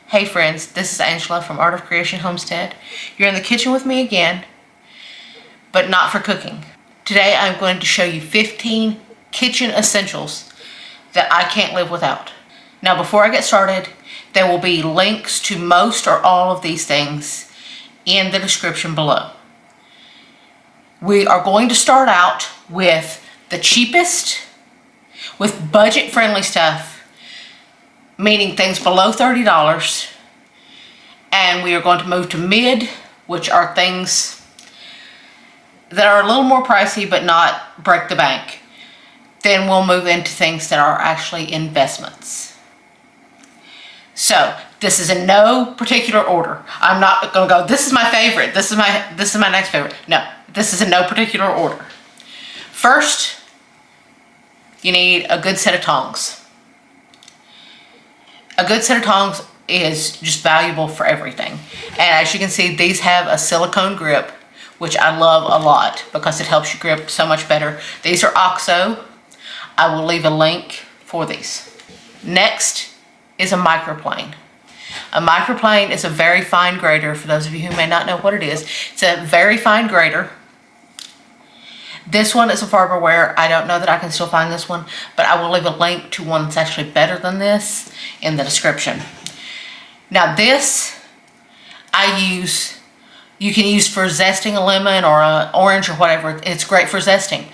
Hey friends, this is Angela from Art of Creation Homestead. You're in the kitchen with me again, but not for cooking. Today I'm going to show you 15 kitchen essentials that I can't live without. Now before I get started, there will be links to most or all of these things in the description below. We are going to start out with the cheapest, with budget-friendly stuff, meaning things below $30, and we are going to move to mid, which are things that are a little more pricey but not break the bank. Then we'll move into things that are actually investments. So this is in no particular order. I'm not going to go, this is my favorite, this is my next favorite. No, this is in no particular order. First, you need a good set of tongs. A good set of tongs is just valuable for everything. And as you can see, these have a silicone grip, which I love a lot because it helps you grip so much better. These are OXO. I will leave a link for these. Next is a microplane. A microplane is a very fine grater. For those of you who may not know what it is, it's a very fine grater. This one is a Farberware. I don't know that I can still find this one, but I will leave a link to one that's actually better than this in the description. Now this you can use for zesting a lemon or an orange or whatever. It's great for zesting.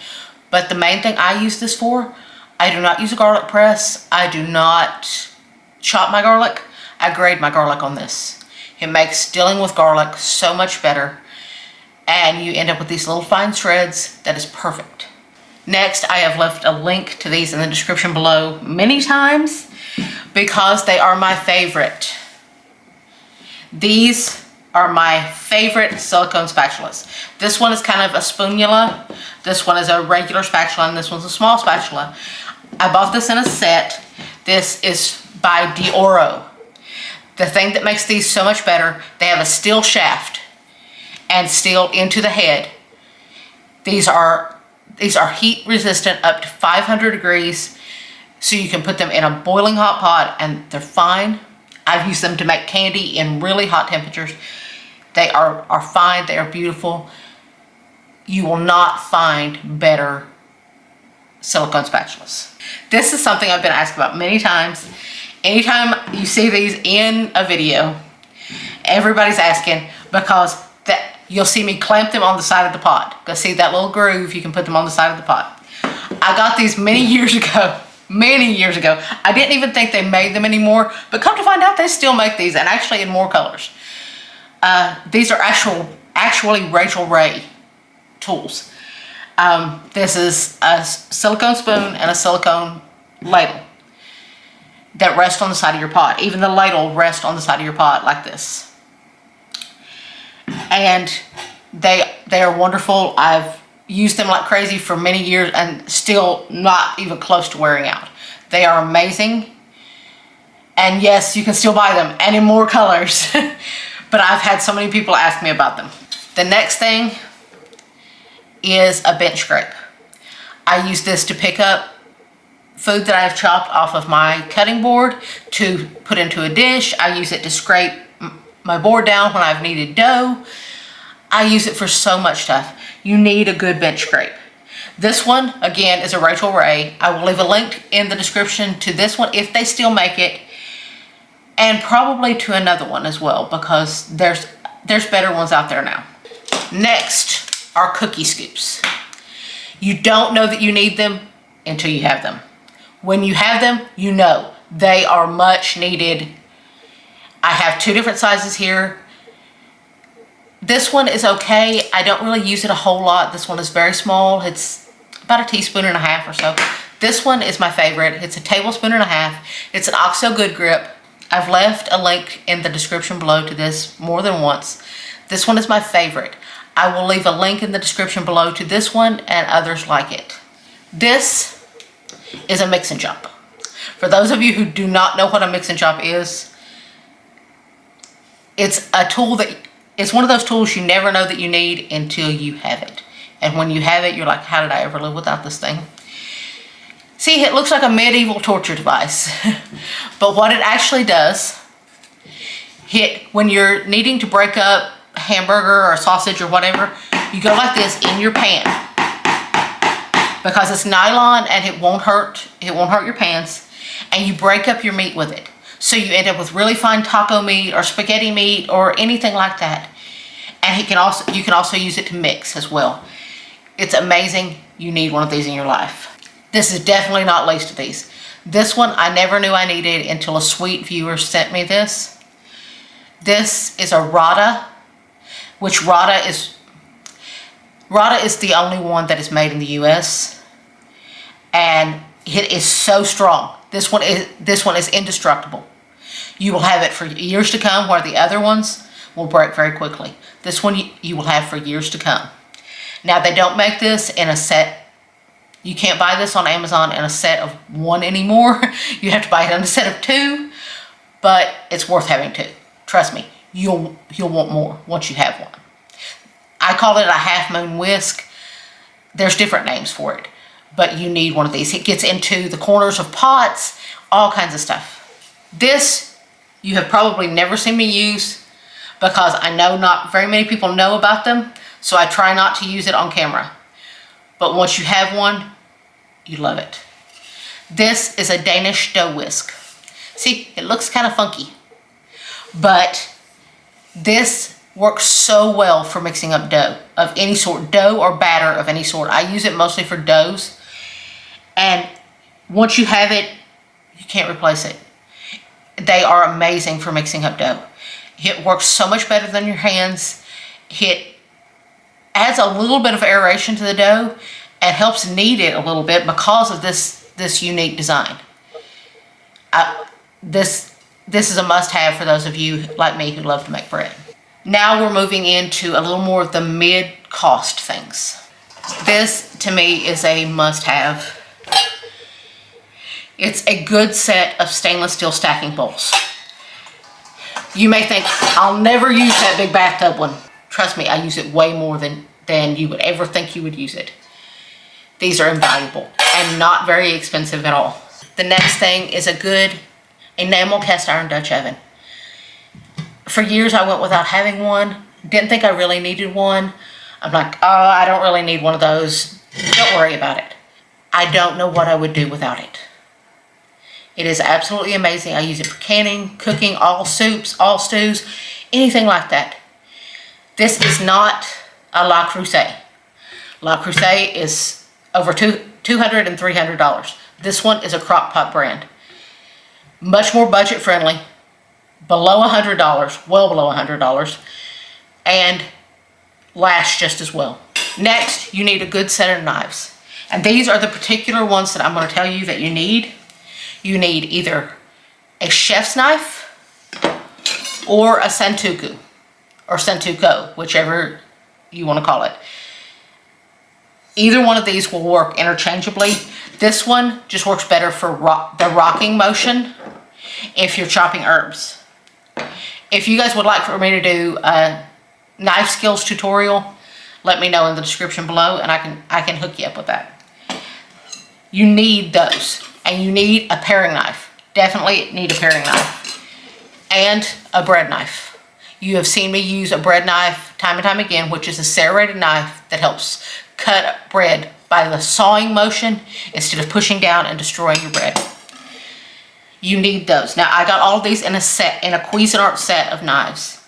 But the main thing I use this for, I do not use a garlic press. I do not chop my garlic. I grate my garlic on this. It makes dealing with garlic so much better. And you end up with these little fine shreds that is perfect. Next, I have left a link to these in the description below many times because they are my favorite. These are my favorite silicone spatulas. This one is kind of a spoonula. This one is a regular spatula and this one's a small spatula. I bought this in a set. This is by Dioro. The thing that makes these so much better, they have a steel shaft and steel into the head. These are heat resistant up to 500 degrees, so you can put them in a boiling hot pot and they're fine. I've used them to make candy in really hot temperatures. They are fine, they are beautiful. You will not find better silicone spatulas. This is something I've been asked about many times. Anytime you see these in a video, everybody's asking because you'll see me clamp them on the side of the pot. Go see that little groove, you can put them on the side of the pot. I got these many years ago. I didn't even think they made them anymore, but come to find out they still make these, and actually in more colors. These are actually Rachel Ray tools. This is a silicone spoon and a silicone ladle that rest on the side of your pot. Even the ladle rests on the side of your pot like this. And they are wonderful. I've used them like crazy for many years and still not even close to wearing out. They are amazing. And yes, you can still buy them and in more colors. But I've had so many people ask me about them. The next thing is a bench scrape. I use this to pick up food that I've chopped off of my cutting board to put into a dish. I use it to scrape my board down when I've kneaded dough. I use it for so much stuff. You need a good bench scrape. This one, again, is a Rachel Ray. I will leave a link in the description to this one if they still make it, and probably to another one as well because there's better ones out there now. Next are cookie scoops. You don't know that you need them until you have them. When you have them, you know they are much needed. I have two different sizes here. This one is okay. I don't really use it a whole lot. This one is very small. It's about a teaspoon and a half or so. This one is my favorite. It's a tablespoon and a half. It's an OXO Good Grip. I've left a link in the description below to this more than once. This one is my favorite. I will leave a link in the description below to this one and others like it. This is a mix and chop. For those of you who do not know what a mix and chop is, it's a tool it's one of those tools you never know that you need until you have it. And when you have it, you're like, how did I ever live without this thing? See, it looks like a medieval torture device. But what it actually does When you're needing to break up a hamburger or a sausage or whatever, you go like this in your pan. Because it's nylon and it won't hurt your pans. And you break up your meat with it. So you end up with really fine taco meat or spaghetti meat or anything like that. And you can also use it to mix as well. It's amazing. You need one of these in your life. This is definitely not least of these. This one I never knew I needed until a sweet viewer sent me this. This is a Rada, which Rada is the only one that is made in the US. And it is so strong. This one is indestructible. You will have it for years to come, where the other ones will break very quickly. This one you will have for years to come. Now, they don't make this in a set. You can't buy this on Amazon in a set of 1 anymore. You have to buy it in a set of 2, but it's worth having 2. Trust me, you'll want more once you have one. I call it a half moon whisk. There's different names for it, but you need one of these. It gets into the corners of pots, all kinds of stuff. This you have probably never seen me use, because I know not very many people know about them, so I try not to use it on camera. But once you have one, you love it. This is a Danish dough whisk. See, it looks kind of funky, but this works so well for mixing up dough of any sort, dough or batter of any sort. I use it mostly for doughs, and once you have it, you can't replace it. They are amazing for mixing up dough. It works so much better than your hands. It adds a little bit of aeration to the dough and helps knead it a little bit because of this unique design. This is a must-have for those of you like me who love to make bread. Now we're moving into a little more of the mid-cost things. This, to me, is a must-have. It's a good set of stainless steel stacking bowls. You may think, I'll never use that big bathtub one. Trust me, I use it way more than you would ever think you would use it. These are invaluable and not very expensive at all. The next thing is a good enamel cast iron Dutch oven. For years I went without having one. Didn't think I really needed one. I'm like, oh, I don't really need one of those. Don't worry about it. I don't know what I would do without it. It is absolutely amazing. I use it for canning, cooking, all soups, all stews, anything like that. This is not a La Creuset. La Creuset is over $200 and $300. This one is a crock pot brand. Much more budget friendly, below $100, well below $100, and lasts just as well. Next, you need a good set of knives. And these are the particular ones that I'm going to tell you that you need. You need either a chef's knife or a santuku, or santuko, whichever you want to call it. Either one of these will work interchangeably. This one just works better for the rocking motion if you're chopping herbs. If you guys would like for me to do a knife skills tutorial, let me know in the description below, and I can hook you up with that. You need those, and you need a paring knife. Definitely need a paring knife and a bread knife. You have seen me use a bread knife time and time again, which is a serrated knife that helps cut bread by the sawing motion instead of pushing down and destroying your bread. You need those. Now, I got all of these in a Cuisinart set of knives.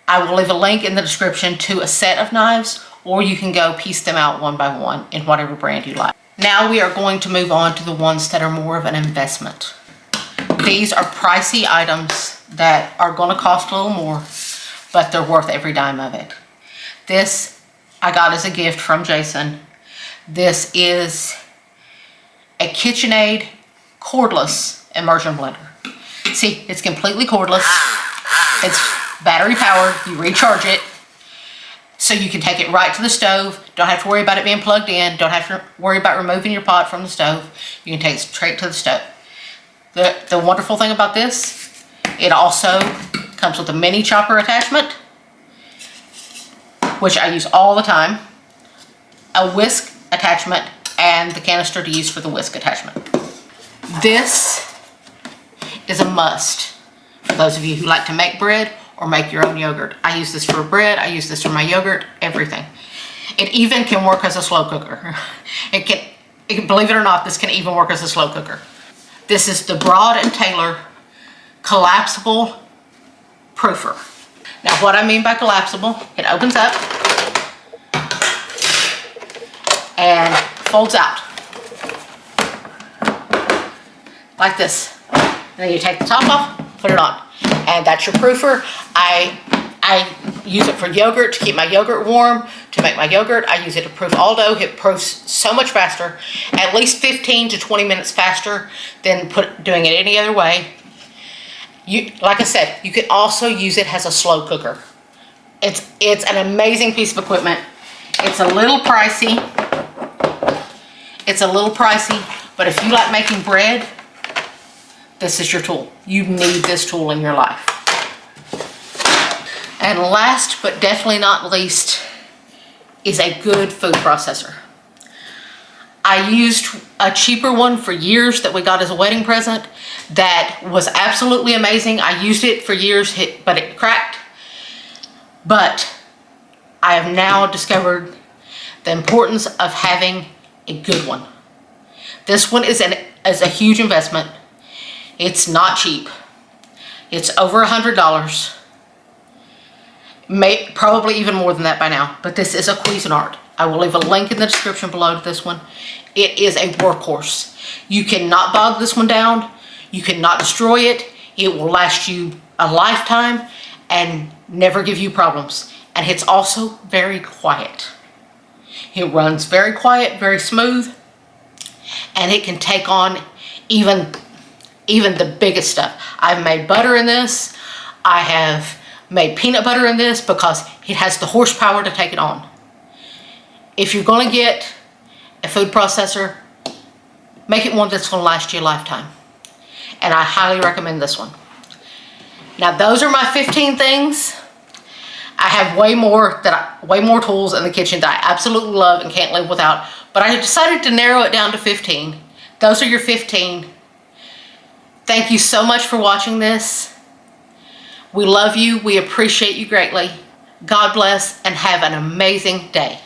I will leave a link in the description to a set of knives, or you can go piece them out one by one in whatever brand you like. Now we are going to move on to the ones that are more of an investment. These are pricey items that are going to cost a little more, but they're worth every dime of it. This I got as a gift from Jason. This is a KitchenAid cordless immersion blender. See, it's completely cordless. It's battery powered. You recharge it. So you can take it right to the stove. Don't have to worry about it being plugged in. Don't have to worry about removing your pot from the stove. You can take it straight to the stove. The wonderful thing about this, it also comes with a mini chopper attachment, which I use all the time, a whisk attachment, and the canister to use for the whisk attachment. This is a must For those of you who like to make bread or make your own yogurt. I use this for bread, I use this for my yogurt, everything. It even can work as a slow cooker. Believe it or not, this can even work as a slow cooker. This is the Broad and Taylor collapsible proofer. Now what I mean by collapsible, it opens up and folds out like this. And then you take the top off, put it on, and that's your proofer. I use it for yogurt, to keep my yogurt warm, to make my yogurt. I use it to proof all dough. It proofs so much faster, at least 15 to 20 minutes faster than doing it any other way. Like I said, you can also use it as a slow cooker. It's an amazing piece of equipment. It's a little pricey. But if you like making bread, this is your tool. You need this tool in your life. And last but definitely not least is a good food processor. I used a cheaper one for years that we got as a wedding present that was absolutely amazing. I used it for years, but it cracked. But I have now discovered the importance of having a good one. This one is a huge investment. It's not cheap. It's over $100. Probably even more than that by now. But this is a Cuisinart. I will leave a link in the description below to this one. It is a workhorse. You cannot bog this one down. You cannot destroy it. It will last you a lifetime and never give you problems. And it's also very quiet. It runs very quiet, very smooth, and it can take on even the biggest stuff. I've made butter in this. I have made peanut butter in this because it has the horsepower to take it on. If you're going to get a food processor, make it one that's going to last you a lifetime. And I highly recommend this one. Now those are my 15 things. I have way more tools in the kitchen that I absolutely love and can't live without, but I decided to narrow it down to 15. Those are your 15. Thank you so much for watching this. We love you. We appreciate you greatly. God bless and have an amazing day.